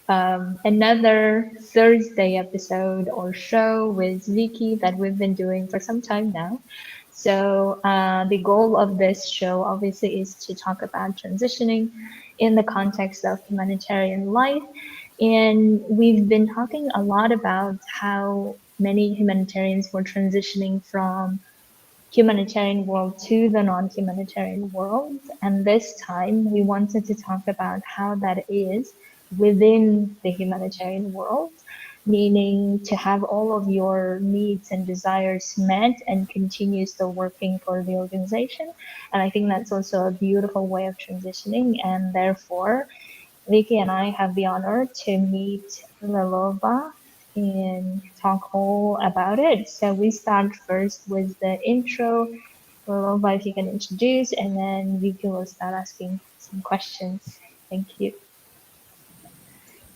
another Thursday episode or show with Viki that we've been doing for some time now. So, the goal of this show obviously is to talk about transitioning in the context of humanitarian life. And we've been talking a lot about how many humanitarians were transitioning from humanitarian world to the non-humanitarian world. And this time we wanted to talk about how that is within the humanitarian world, meaning to have all of your needs and desires met and continue still working for the organization. And I think that's also a beautiful way of transitioning. And therefore, Vicky and I have the honor to meet Leloba and talk all about it. So we start first with the intro. Leloba, if you can introduce, and then Vicky will start asking some questions. Thank you.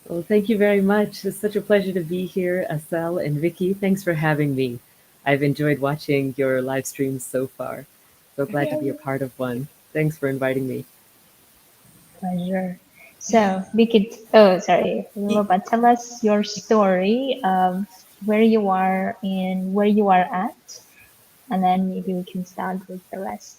Well, thank you very much. It's such a pleasure to be here, Asel and Vicky. Thanks for having me. I've enjoyed watching your live streams so far. So glad to be a Yay. part of one. Thanks for inviting me. Pleasure. Yeah. So Vicky, oh sorry, Leloba, tell us your story of where you are and where you are at, and then maybe we can start with the rest.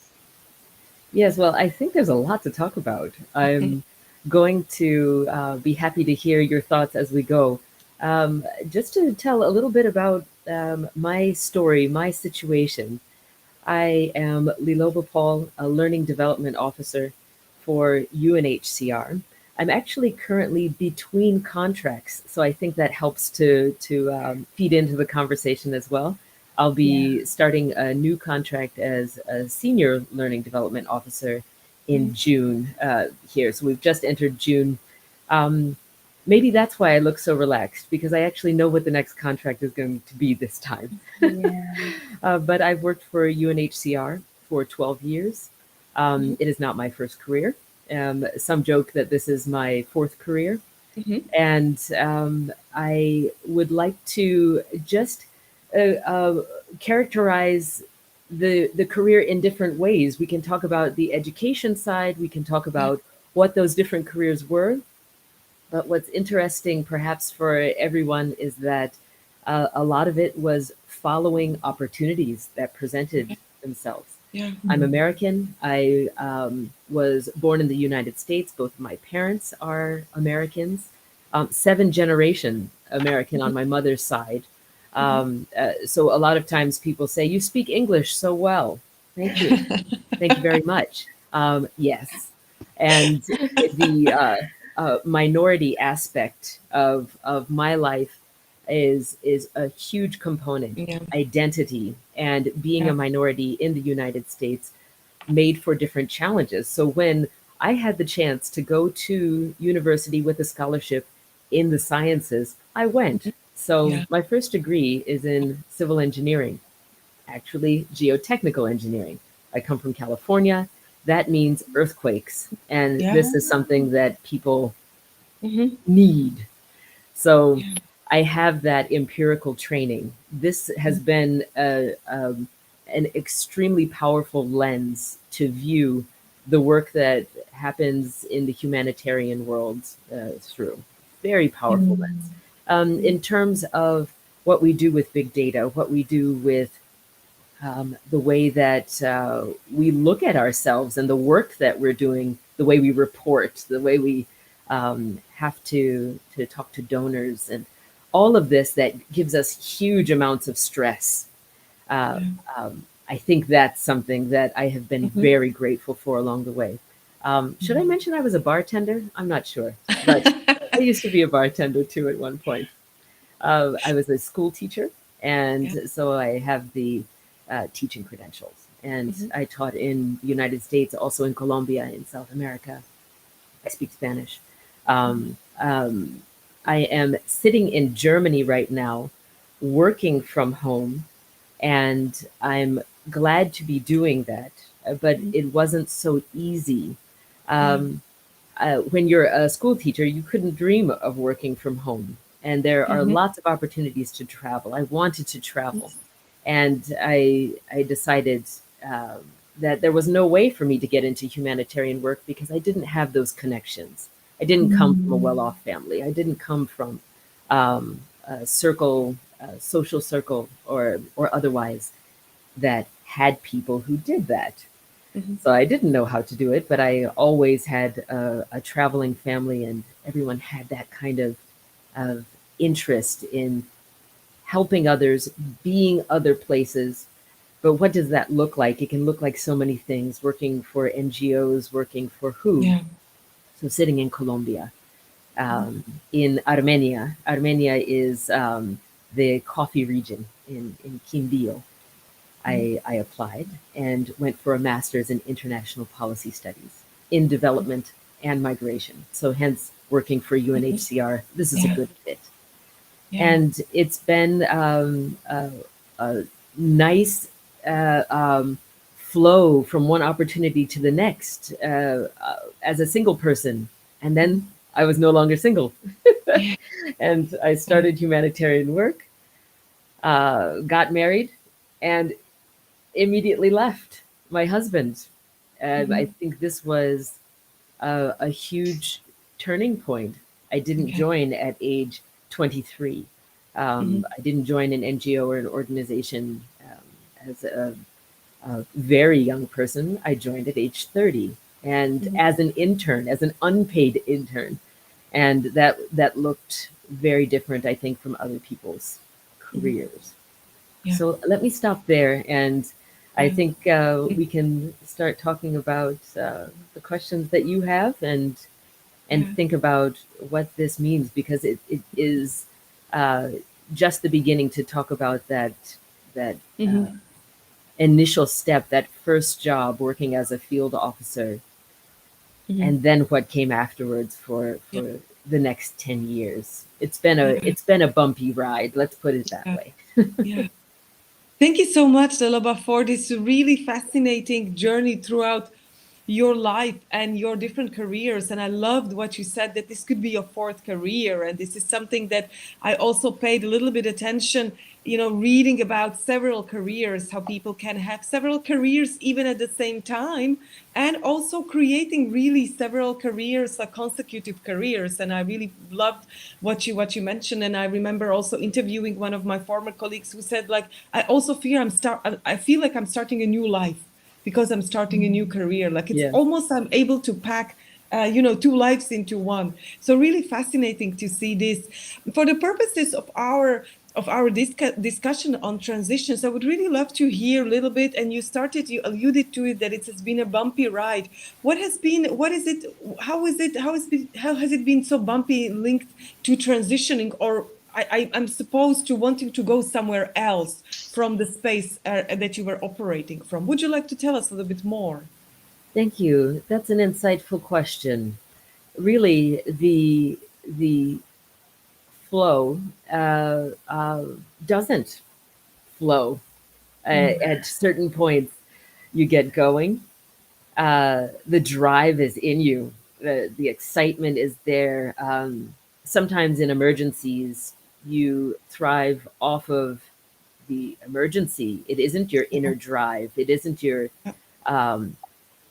Yes, well, I think there's a lot to talk about. I'm going to be happy to hear your thoughts as we go. Just to tell a little bit about my story, my situation. I am Leloba Pahl, a Learning Development Officer for UNHCR. I'm actually currently between contracts, so I think that helps to feed into the conversation as well. I'll Yeah. be starting a new contract as a Senior Learning Development Officer in June here. So we've just entered June. Um, Maybe that's why I look so relaxed, because I actually know what the next contract is going to be this time. Yeah. But I've worked for UNHCR for 12 years. It is not my first career. Some joke that this is my fourth career. And I would like to just characterize the career in different ways. We can talk about the education side, we can talk about what those different careers were. But what's interesting, perhaps for everyone, is that a lot of it was following opportunities that presented themselves. Yeah. I'm American. I was born in the United States. Both of my parents are Americans. Seven generation American on my mother's side. So a lot of times people say, "You speak English so well." Thank you. Thank you very much. Yes. And the minority aspect of my life is a huge component. Yeah. Identity and being Yeah. a minority in the United States made for different challenges. So when I had the chance to go to university with a scholarship in the sciences, I went. So Yeah. my first degree is in civil engineering, actually geotechnical engineering. I come from California. That means earthquakes. And Yeah. this is something that people hmm need. So Yeah. I have that empirical training. This has been an extremely powerful lens to view the work that happens in the humanitarian world through. Very powerful lens. Mm. In terms of what we do with big data, what we do with the way that we look at ourselves and the work that we're doing, the way we report, the way we have to talk to donors, and all of this that gives us huge amounts of stress. Uh, I think that's something that I have been very grateful for along the way. Should I mention I was a bartender? I'm not sure, but I used to be a bartender too at one point. I was a school teacher, and Yeah. so I have the teaching credentials. And Mhm. I taught in the United States, also in Colombia, in South America. I speak Spanish. I am sitting in Germany right now, working from home, and I'm glad to be doing that. But it wasn't so easy. Yeah. Um, when you're a school teacher, you couldn't dream of working from home. And there are hmm lots of opportunities to travel. I wanted to travel. And I decided that there was no way for me to get into humanitarian work because I didn't have those connections. I didn't come from a Mm. well-off family. I didn't come from a circle, a social circle, or otherwise that had people who did that. Mhm. So I didn't know how to do it, but I always had a traveling family, and everyone had that kind of interest in helping others, being other places. But what does that look like? It can look like so many things, working for NGOs, working for who? Yeah. So sitting in Colombia, Mhm. in Armenia. Armenia is the coffee region in Quindío. Mhm. I applied and went for a master's in international policy studies in development and migration. So, hence, working for Mhm. UNHCR, this is a Yeah. good fit. Yeah. And it's been a nice flow from one opportunity to the next as a single person. And then I was no longer single. Yeah. And I started humanitarian work, got married, and immediately left my husband. And I Mhm. think this was a huge turning point. I didn't Okay. join at age 23. Mhm. I didn't join an NGO or an organization as a very young person. I joined at age 30 and Mhm. as an intern, as an unpaid intern. And that looked very different, I think, from other people's Mhm. careers. Yeah. So let me stop there, and I Yeah. think we can start talking about the questions that you have, and Yeah. think about what this means, because it is uh, just the beginning to talk about that Mhm. initial step, that first job working as a field officer, Mhm. and then what came afterwards Yeah. for the next 10 years. Yeah. It's been a bumpy ride, let's put it that Yeah. way. Yeah. Thank you so much, Leloba, for this really fascinating journey throughout your life and your different careers. And I loved what you said, that this could be your fourth career. And this is something that I also paid a little bit attention, reading about several careers, how people can have several careers even at the same time, and also creating really several careers, consecutive careers. And I really loved what you mentioned. And I remember also interviewing one of my former colleagues who said, like, I feel like I'm starting a new life because I'm starting a new career. Like, it's Yeah. almost I'm able to pack, two lives into one. So really fascinating to see this. For the purposes of our discussion on transitions, I would really love to hear a little bit. And you alluded to it, that it has been a bumpy ride. What is it? How has it been so bumpy, linked to transitioning, or I'm supposed to wanting to go somewhere else from the space that you were operating from. Would you like to tell us a little bit more? Thank you. That's an insightful question. Really, the flow doesn't flow. Mm. At certain points, you get going. The drive is in you. The excitement is there. Sometimes in emergencies, you thrive off of the emergency. It isn't your Yeah, inner drive. It isn't yeah, um,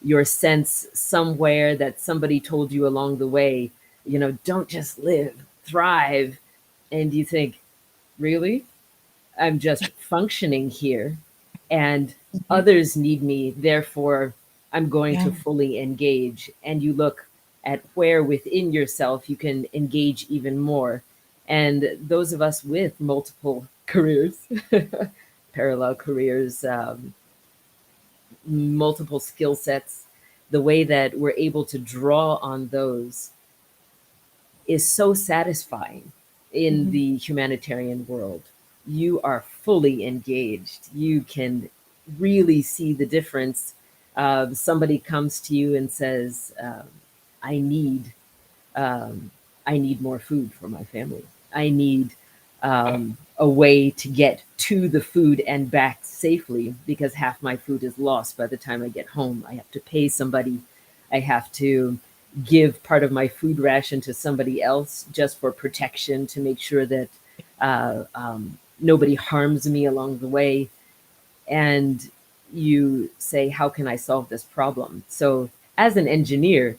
your sense somewhere that somebody told you along the way, don't just live, thrive. And you think, really? I'm just functioning here, and mhm, others need me. Therefore, I'm going yeah, to fully engage. And you look at where within yourself you can engage even more. And those of us with multiple careers, parallel careers, multiple skill sets, the way that we're able to draw on those is so satisfying in mhm, the humanitarian world. You are fully engaged. You can really see the difference. Somebody comes to you and says, "I need um, I need more food for my family. I need a way to get to the food and back safely because half my food is lost by the time I get home. I have to pay somebody. I have to give part of my food ration to somebody else just for protection to make sure that nobody harms me along the way." And you say, "How can I solve this problem?" So, as an engineer,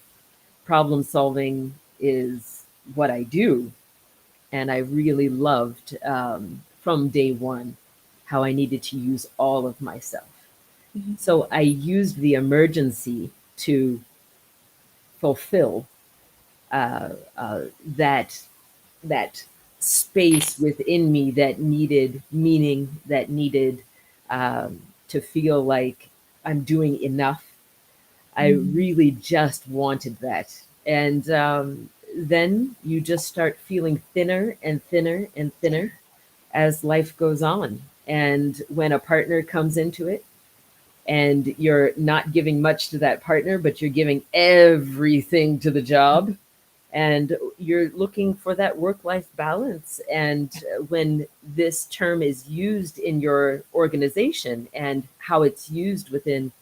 problem solving is what I do. And I really loved from day one how I needed to use all of myself. So I used the emergency to fulfill that that space within me that needed meaning, that needed to feel like I'm doing enough. I really just wanted that. And then you just start feeling thinner and thinner and thinner as life goes on. And when a partner comes into it, and you're not giving much to that partner, but you're giving everything to the job, and you're looking for that work life balance. And when this term is used in your organization and how it's used within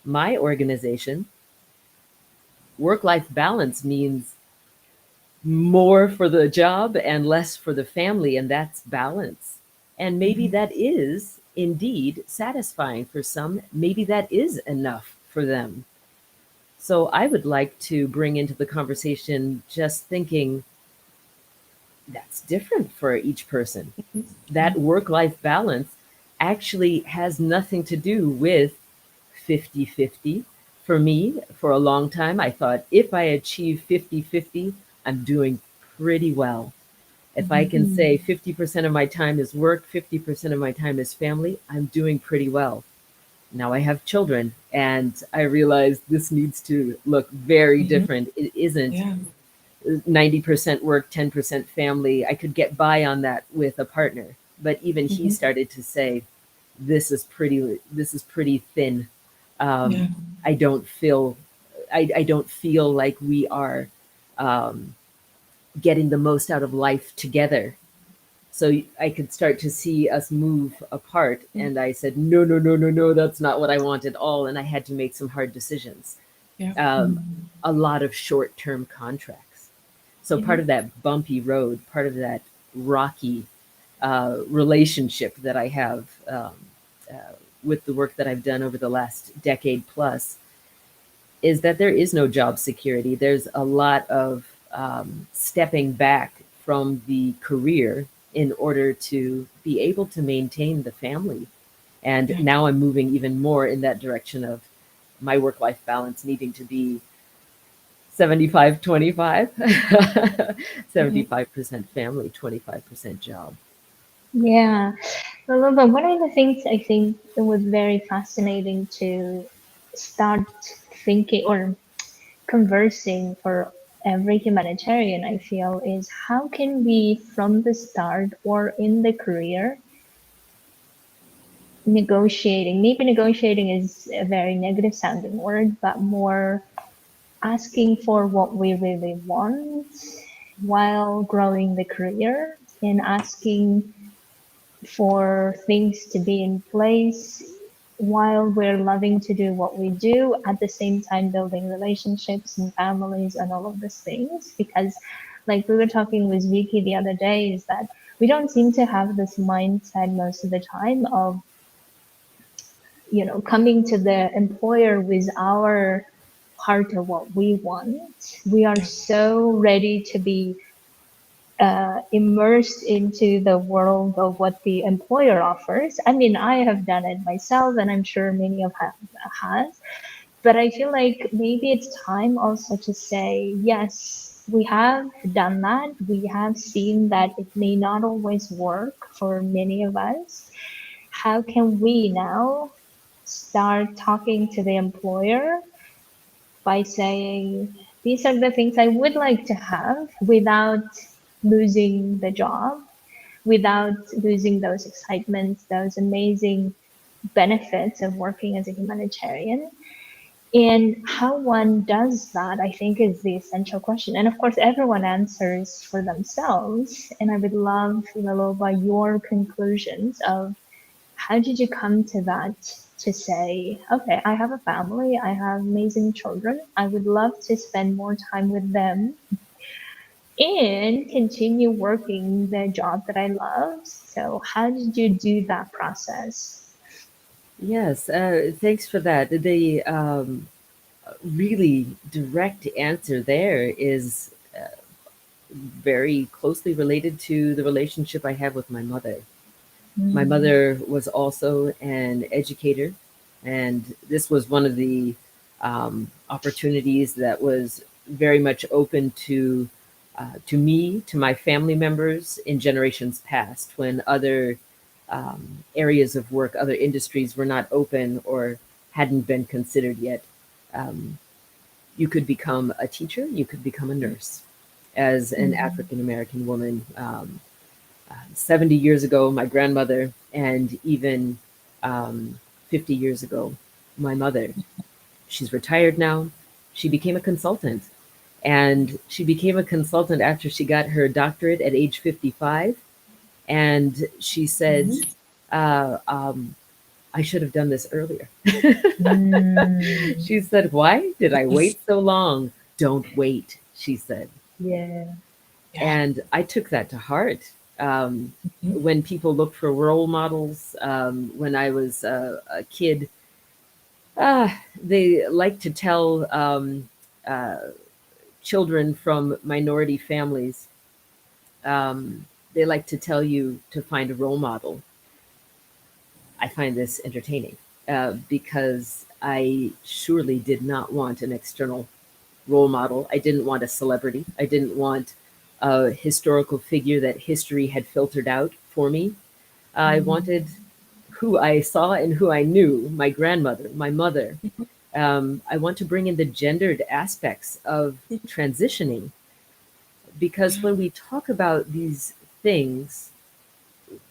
my organization, work life balance means more for the job and less for the family, and that's balance. And maybe that is indeed satisfying for some, maybe that is enough for them. So I would like to bring into the conversation just thinking that's different for each person. That work life balance actually has nothing to do with 50-50. For me, for a long time, I thought if I achieve 50-50, I'm doing pretty well. If I can say 50% of my time is work, 50% of my time is family, I'm doing pretty well. Now I have children, and I realize this needs to look very different. It isn't Yeah. 90% work, 10% family. I could get by on that with a partner. But even he started to say, this is pretty thin. Yeah. Um, I don't feel I don't feel like we are um, getting the most out of life together. So I could start to see us move apart. And I said, no, no, no, no, no, that's not what I want at all. And I had to make some hard decisions, Yeah. um, a lot of short term contracts. So part of that bumpy road, part of that rocky relationship that I have with the work that I've done over the last decade plus is that there is no job security. There's a lot of stepping back from the career in order to be able to maintain the family. And Yeah. now I'm moving even more in that direction of my work life balance needing to be 75-25, 75% family, 25% job. Yeah. Well, but one of the things I think it was very fascinating to start thinking or conversing for every humanitarian, I feel, is how can we, from the start or in the career, negotiating, maybe negotiating is a very negative sounding word, but more asking for what we really want while growing the career and asking for things to be in place while we're loving to do what we do, at the same time building relationships and families and all of these things. Because, like we were talking with Viki the other day, is that we don't seem to have this mindset most of the time of, coming to the employer with our part of what we want. We are Yeah. so ready to be immersed into the world of what the employer offers. I mean, I have done it myself, and I'm sure many of has. But I feel like maybe it's time also to say, yes, we have done that. We have seen that it may not always work for many of us. How can we now start talking to the employer by saying, these are the things I would like to have without losing the job, without losing those excitements, those amazing benefits of working as a humanitarian. And how one does that, I think, is the essential question. And of course, everyone answers for themselves. And I would love, Leloba, your conclusions of how did you come to that to say, okay, I have a family, I have amazing children, I would love to spend more time with them and continue working the job that I love. So, how did you do that process? Yes, thanks for that. The really direct answer there is very closely related to the relationship I have with my mother. My Mm. mother was also an educator, and this was one of the opportunities that was very much open to me, to my family members in generations past, when other areas of work, other industries were not open or hadn't been considered yet. Um, you could become a teacher, you could become a nurse as an Mm. African American woman. 70 years ago, my grandmother, and even 50 years ago, my mother. She's retired now. She became a consultant. And she became a consultant after she got her doctorate at age 55. And she said, Mhm. uh, um, I should have done this earlier. Mm. She said, why did I wait so long? Don't wait, she said. Yeah. Yeah. And I took that to heart. Mhm. When people look for role models, when I was a kid, they like to tell uh, children from minority families, they like to tell you to find a role model. I find this entertaining because I surely did not want an external role model. I didn't want a celebrity. I didn't want a historical figure that history had filtered out for me. I wanted Mm. who I saw and who I knew, my grandmother, my mother. I want to bring in the gendered aspects of transitioning because Yeah. when we talk about these things,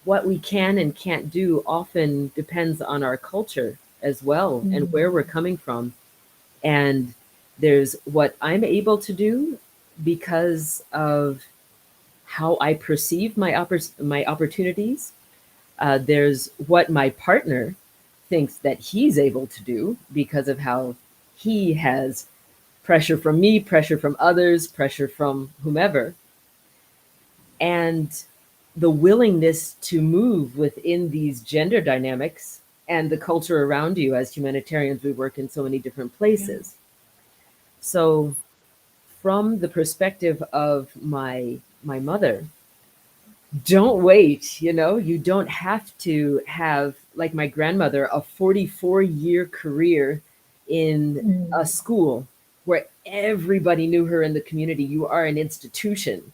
what we can and can't do often depends on our culture as well and where we're Mm. coming from. And there's what I'm able to do because of how I perceive my opportunities. There's what my partner thinks that he's able to do because of how he has pressure from me, pressure from others, pressure from whomever. And the willingness to move within these gender dynamics and the culture around you. As humanitarians, we work in so many different Yeah. places. So from the perspective of my mother, don't wait. You don't have to have, like my grandmother, a 44-year career in a Mm. school where everybody knew her in the community. You are an institution.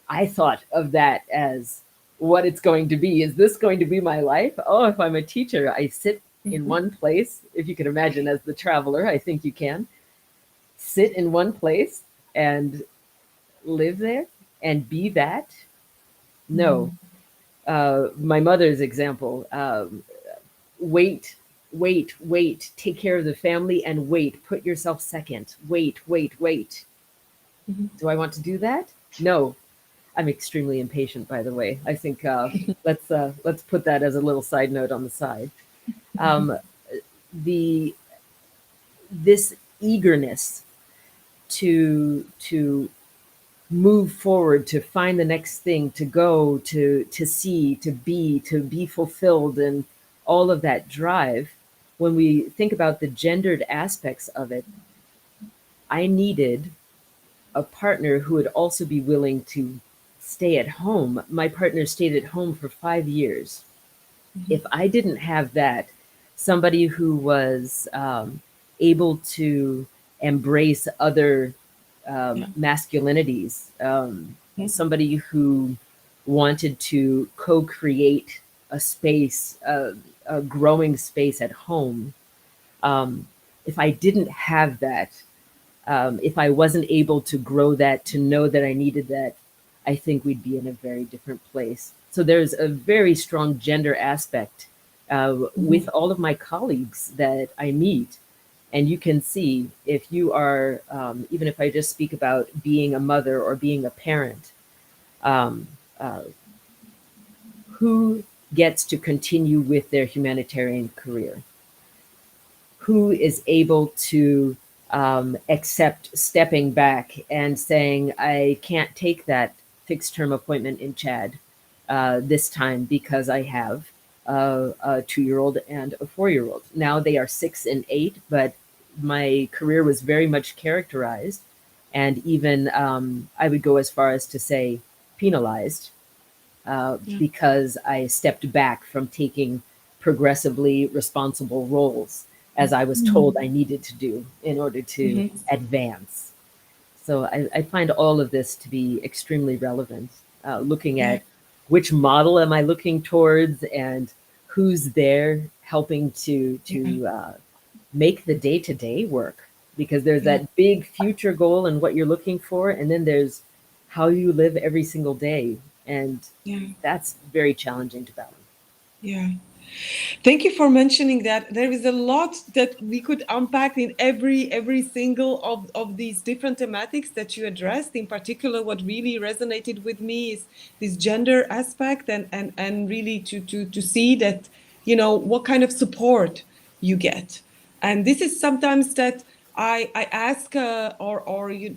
I thought of that as what it's going to be. Is this going to be my life? Oh, if I'm a teacher, I sit in Mhm. one place. If you can imagine, as the traveler, I think you can sit in one place and live there and be that. No. Mm. My mother's example, wait, wait, take care of the family and wait, put yourself second, wait. Mhm. Do I want to do that? No. I'm extremely impatient, by the way. I think let's put that as a little side note on the side. Um, the This eagerness to move forward, to find the next thing, to go, to see, to be fulfilled, and all of that drive. When we think about the gendered aspects of it, I needed a partner who would also be willing to stay at home. My partner stayed at home for 5 years. If I didn't have that, somebody who was able to embrace other Yeah. masculinities, Mhm. somebody who wanted to co create a space, a growing space at home, um, if I didn't have that, if I wasn't able to grow that, to know that I needed that, I think we'd be in a very different place. So there's a very strong gender aspect Mhm. with all of my colleagues that I meet. And you can see if you are, even if I just speak about being a mother or being a parent, um, uh, who gets to continue with their humanitarian career? Who is able to accept stepping back and saying, I can't take that fixed term appointment in Chad this time because I have a 2 year old and a 4 year old. Now they are 6 and 8, but my career was very much characterized and even I would go as far as to say penalized Yeah. because I stepped back from taking progressively responsible roles as I was told I needed to do in order to Mm-hmm. advance. So I find all of this to be extremely relevant, looking Yeah. at which model am I looking towards and who's there helping Yeah. to make the day to day work. Because there's Yeah. that big future goal and what you're looking for, and then there's how you live every single day, and Yeah. that's very challenging to balance. Yeah. Thank you for mentioning that. There is a lot that we could unpack in every single of these different thematics that you addressed. In particular, what really resonated with me is this gender aspect, and really to see that, you know, what kind of support you get. And this is sometimes that I ask or you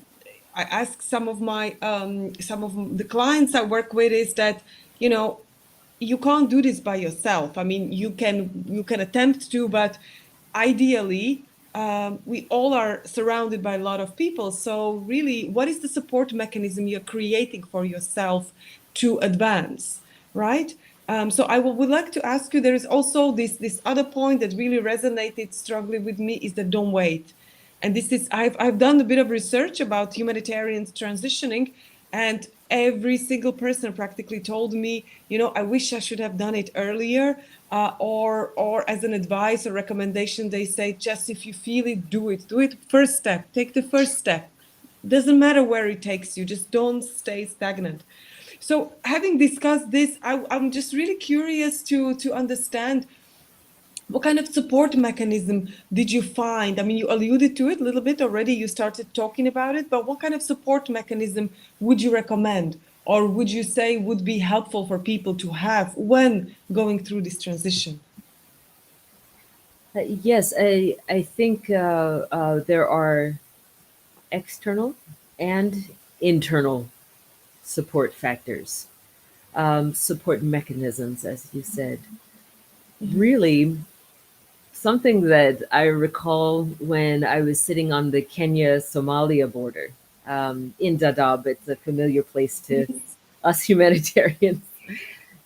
I ask some of the clients I work with is that, you know, you can't do this by yourself. I mean, you can attempt to, but ideally, we all are surrounded by a lot of people. So really, what is the support mechanism you're creating for yourself to advance, right? So would like to ask you. There is also this other point that really resonated strongly with me is that don't wait. And this is I've done a bit of research about humanitarians transitioning, and every single person practically told me, you know, I wish I should have done it earlier, or as an advice or recommendation, they say, just if you feel it, do it. First step, take the first step. Doesn't matter where it takes you, just don't stay stagnant. So having discussed this, I'm just really curious to understand what kind of support mechanism did you find? I mean, you alluded to it a little bit already, you started talking about it, but what kind of support mechanism would you recommend, or would you say would be helpful for people to have when going through this transition? Yes, I think there are external and internal support factors, support mechanisms, as you said. Really, something that I recall when I was sitting on the Kenya Somalia border in Dadaab. It's a familiar place to us humanitarians.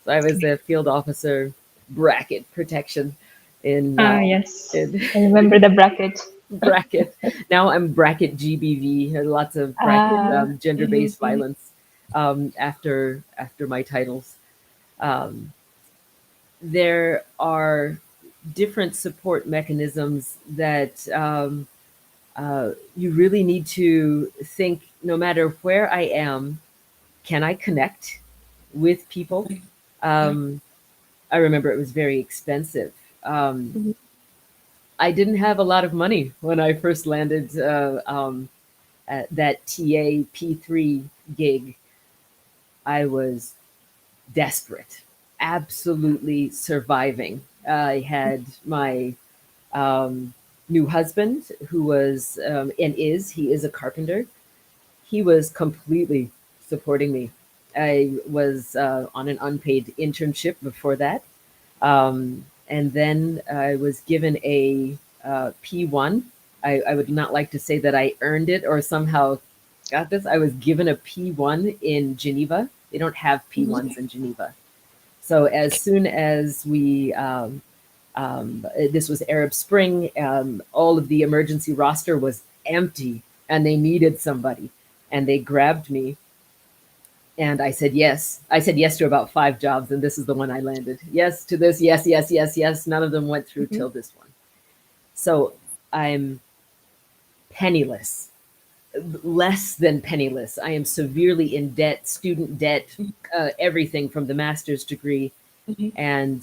So I was a field officer, bracket protection in, Ah, yes. in I remember the bracket. bracket. Now I'm bracket GBV. Lots of bracket Ah, gender-based violence after my titles. Um, there are different support mechanisms that you really need to think. No matter where I am, can I connect with people? Yeah. Um, I remember it was very expensive. Um, Mhm. I didn't have a lot of money when I first landed at that TA P3 gig. I was desperate, absolutely surviving. I had my new husband who was and is he is a carpenter. He was completely supporting me. I was on an unpaid internship before that. And then I was given a P1. I would not like to say that I earned it or somehow got this. I was given a P1 in Geneva. They don't have P1s in Geneva. So as soon as this was Arab Spring, all of the emergency roster was empty and they needed somebody. And they grabbed me and I said yes. I said yes to about 5 jobs, and this is the one I landed. Yes to this, yes, yes, yes, yes. None of them went through till this one. So I'm penniless, less than penniless. I am severely in debt, student debt, everything from the master's degree, and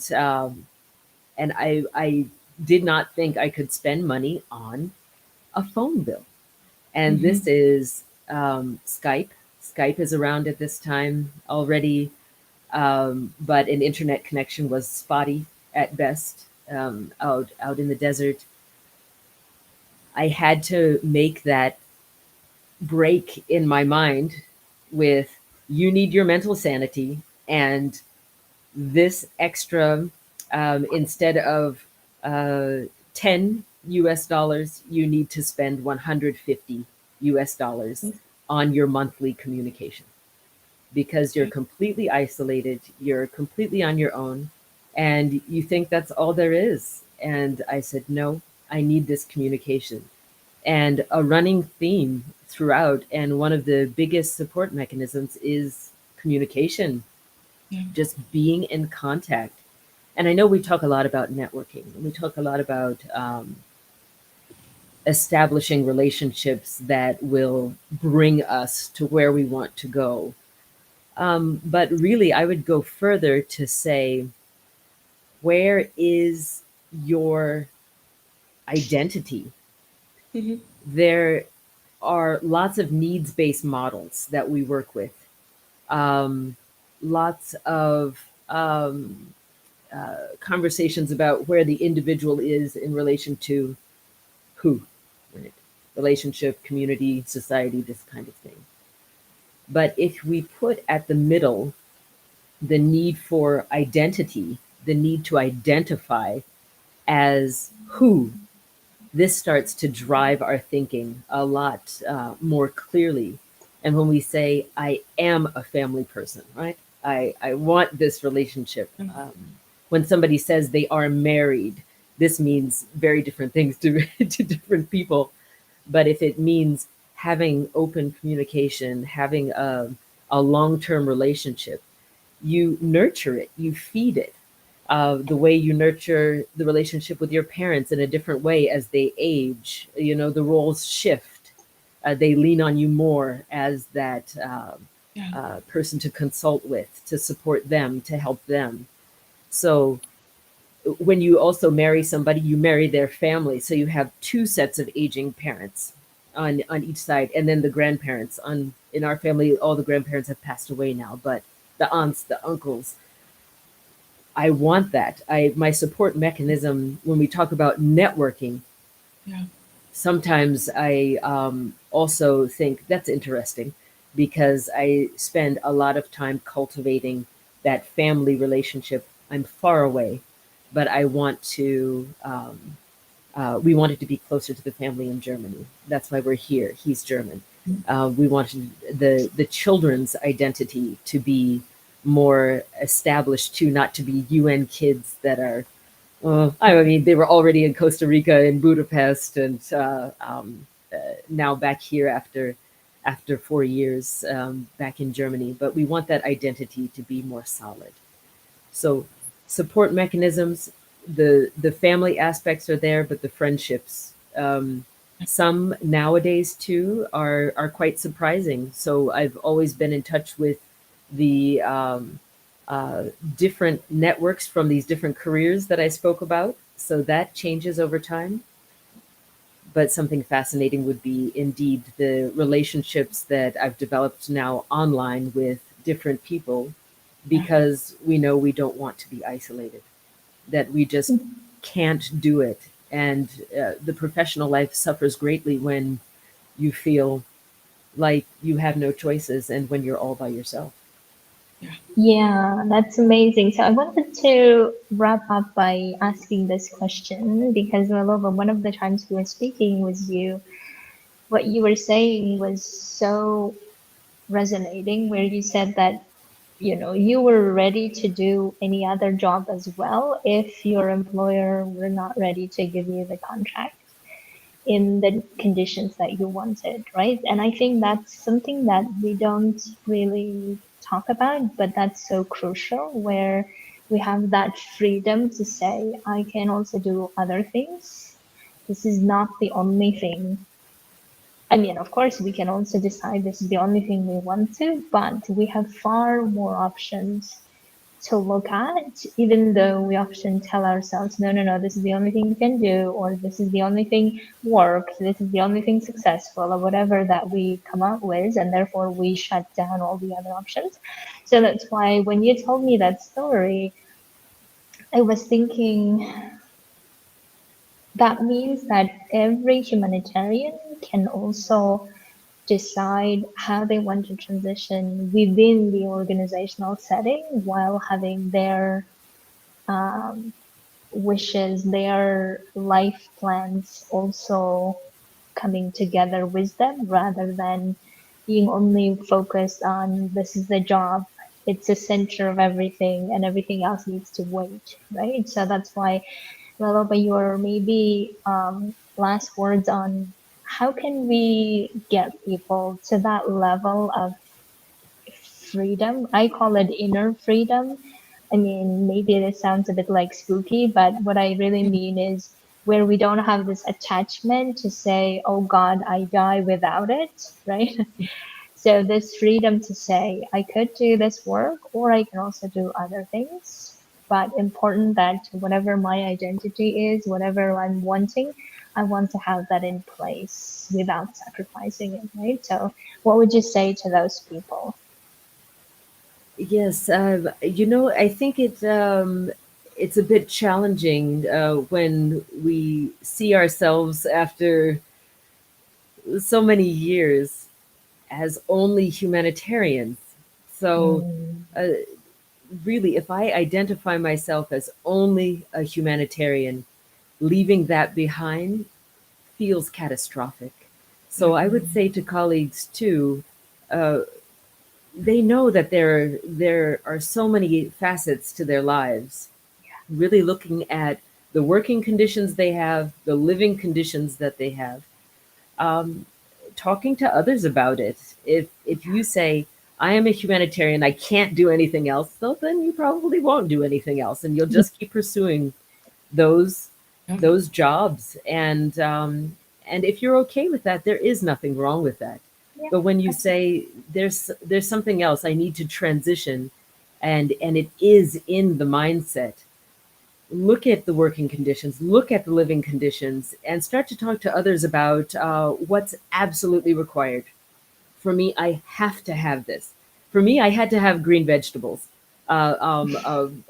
I did not think I could spend money on a phone bill. And this is Skype. Skype is around at this time already, but an internet connection was spotty at best out in the desert. I had to make that break in my mind with you need your mental sanity and this extra instead of 10 US dollars, you need to spend 150 US dollars on your monthly communication because you're completely isolated, you're completely on your own, and you think that's all there is. And I said, no, I need this communication. And a running theme throughout, and one of the biggest support mechanisms is communication, Yeah. just being in contact. And I know we talk a lot about networking, and we talk a lot about establishing relationships that will bring us to where we want to go. But really, I would go further to say, where is your identity? Mm-hmm. There are lots of needs based models that we work with, um, lots of conversations about where the individual is in relation to who, right? Relationship, community, society, this kind of thing. But if we put at the middle the need for identity, the need to identify as who, this starts to drive our thinking a lot more clearly. And when we say, I am a family person, right? I want this relationship. When somebody says they are married, this means very different things to, to different people. But if it means having open communication, having a long term relationship, you nurture it, you feed it. The way you nurture the relationship with your parents in a different way as they age, you know, the roles shift. They lean on you more as that Yeah. person to consult with, to support them, to help them. So when you also marry somebody, you marry their family. So you have two sets of aging parents on each side, and then the grandparents. On in our family, all the grandparents have passed away now, but the aunts, the uncles, I want that. I my support mechanism when we talk about networking. Yeah. Sometimes I also think that's interesting because I spend a lot of time cultivating that family relationship. I'm far away, but I want to. We wanted to be closer to the family in Germany. That's why we're here. He's German. We wanted the children's identity to be more established too, not to be UN kids that are. I mean, they were already in Costa Rica and Budapest, and now back here after 4 years back in Germany. But we want that identity to be more solid. So support mechanisms, the family aspects are there, but the friendships, some nowadays too are quite surprising. So I've always been in touch with the different networks from these different careers that I spoke about. So that changes over time. But something fascinating would be indeed the relationships that I've developed now online with different people because we know we don't want to be isolated, that we just can't do it. And the professional life suffers greatly when you feel like you have no choices and when you're all by yourself. Yeah. Yeah, that's amazing. So I wanted to wrap up by asking this question because Lalova, one of the times we were speaking with you, what you were saying was so resonating, where you said that, you were ready to do any other job as well if your employer were not ready to give you the contract in the conditions that you wanted, right? And I think that's something that we don't really talk about, but that's so crucial where we have that freedom to say, I can also do other things. This is not the only thing. I mean, of course, we can also decide this is the only thing we want to, but we have far more options to look at, even though we often tell ourselves, no, no, no, this is the only thing we can do, or this is the only thing works, this is the only thing successful, or whatever that we come up with, and therefore we shut down all the other options. So that's why when you told me that story, I was thinking that means that every humanitarian can also decide how they want to transition within the organizational setting while having their um, wishes, their life plans also coming together with them rather than being only focused on this is the job. It's the center of everything and everything else needs to wait, right? So that's why, Leloba, your maybe last words on how can we get people to that level of freedom. I call it inner freedom. I mean, maybe this sounds a bit like spooky, but what I really mean is where we don't have this attachment to say, oh God, I die without it, right? So this freedom to say, I could do this work or I can also do other things. But important that whatever my identity is, whatever I'm wanting, I want to have that in place without sacrificing it, right? So what would you say to those people? Yes, I think it's a bit challenging when we see ourselves after so many years as only humanitarians. So, Mm, uh, really, if I identify myself as only a humanitarian, leaving that behind feels catastrophic. So, Yeah. I would say to colleagues too, uh, they know that there are so many facets to their lives. Really looking at the working conditions they have, the living conditions that they have, um, talking to others about it. If you say I am a humanitarian, I can't do anything else, so then you probably won't do anything else, and you'll just keep pursuing those Yeah. those jobs. And if you're okay with that, there is nothing wrong with that. yeah, But when you absolutely. say there's something else, I need to transition, and it is in the mindset, look at the working conditions, look at the living conditions, and start to talk to others about what's absolutely required. For me, I have to have this. For me, I had to have green vegetables,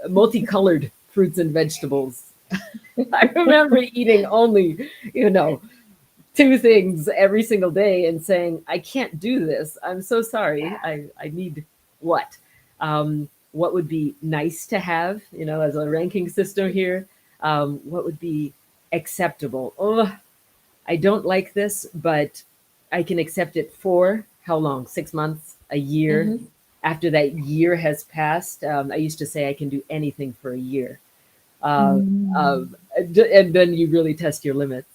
multicolored fruits and vegetables. I remember eating only, you know, two things every single day and saying, I can't do this. I'm so sorry. I need what? What would be nice to have, as a ranking system here? What would be acceptable? Oh, I don't like this, but I can accept it for how long? 6 months, a year. Mm-hmm. After that year has passed, I used to say I can do anything for a year. Uh, Mm, and then you really test your limits.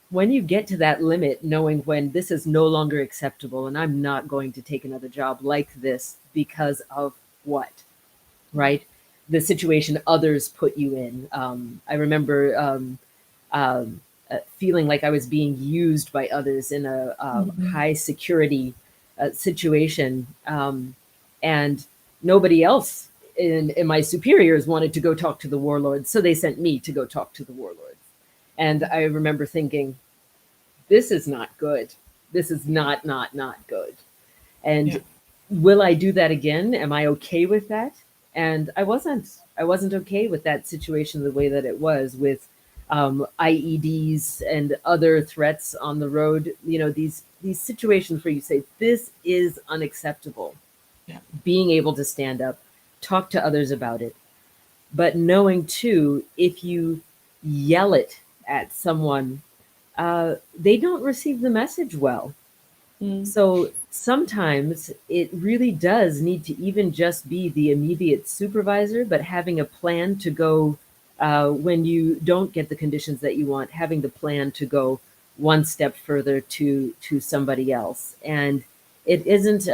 When you get to that limit, knowing when this is no longer acceptable and I'm not going to take another job like this because of what, right? The situation others put you in. I remember feeling like I was being used by others in a mhm. high security situation, and nobody else in my superiors wanted to go talk to the warlords, so they sent me to go talk to the warlords. And I remember thinking, this is not good. This is not good. Yeah. And will I do that again? Am I okay with that? And I wasn't. I wasn't okay with that situation the way that it was with IEDs and other threats on the road. These situations where you say this is unacceptable. Yeah. Being able to stand up, talk to others about it, but knowing too, if you yell it at someone, they don't receive the message well. Mm. So sometimes it really does need to even just be the immediate supervisor, but having a plan to go when you don't get the conditions that you want, having the plan to go one step further to somebody else. And it isn't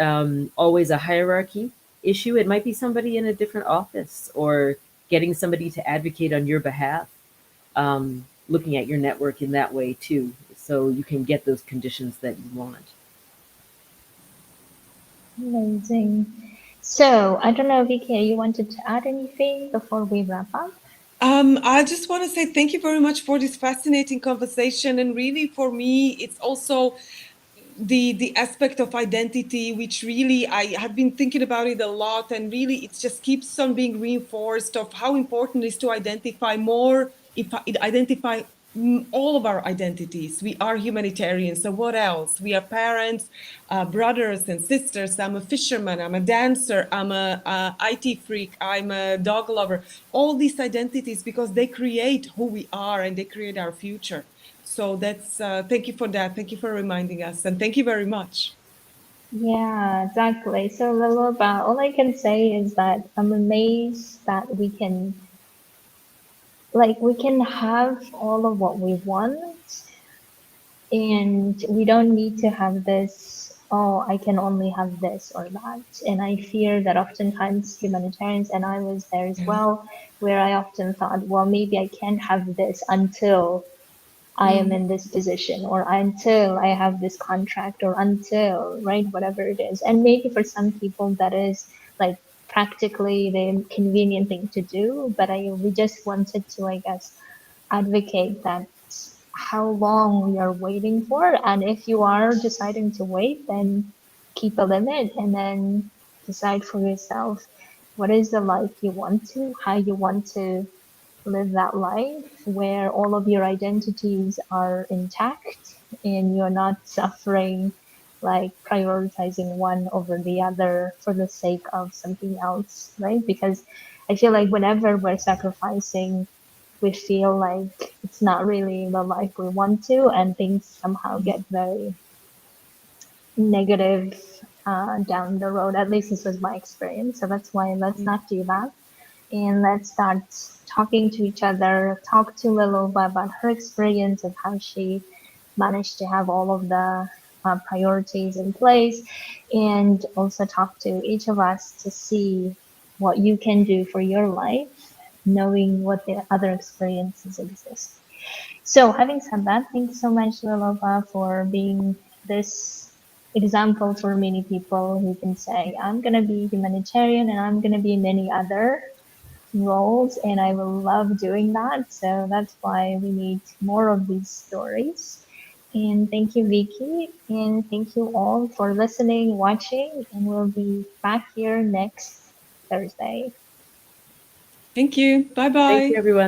always a hierarchy issue. It might be somebody in a different office or getting somebody to advocate on your behalf, looking at your network in that way too, so you can get those conditions that you want. Amazing. So, I don't know, Vicky, you wanted to add anything before we wrap up? I just want to say thank you very much for this fascinating conversation. And really, for me, it's also the aspect of identity, which really I have been thinking about it a lot, and really it just keeps on being reinforced of how important it is to identify more, if identify all of our identities. We are humanitarians, so what else? We are parents, brothers and sisters. I'm a fisherman, I'm a dancer, I'm a IT freak, I'm a dog lover. All these identities, because they create who we are and they create our future. So that's thank you for that. Thank you for reminding us, and thank you very much. Yeah, exactly. So, Leloba, all I can say is that I'm amazed that we can have all of what we want, and we don't need to have this, oh, I can only have this or that. And I fear that oftentimes humanitarians, and I was there as well, where I often thought, well, maybe I can't have this until I am in this position, or until I have this contract, or until, right, whatever it is. And maybe for some people that is like practically the convenient thing to do, but we just wanted to, I guess, advocate that how long we are waiting for. And if you are deciding to wait, then keep a limit and then decide for yourself what is the life you want to, how you want to live that life where all of your identities are intact and you're not suffering, like prioritizing one over the other for the sake of something else, right? Because I feel like whenever we're sacrificing, we feel like it's not really the life we want to, and things somehow get very negative down the road. At least this was my experience. So that's why let's not do that. And let's start talking to each other. Talk to Liloba about her experience of how she managed to have all of the priorities in place, and also talk to each of us to see what you can do for your life, knowing what the other experiences exist. So, having said that, thanks so much, Liloba, for being this example for many people who can say, I'm going to be humanitarian and I'm going to be many other roles, and I will love doing that. So that's why we need more of these stories. And thank you, Vicky, and thank you all for listening, watching, and we'll be back here next Thursday. Thank you. Bye Thank you, bye. everyone.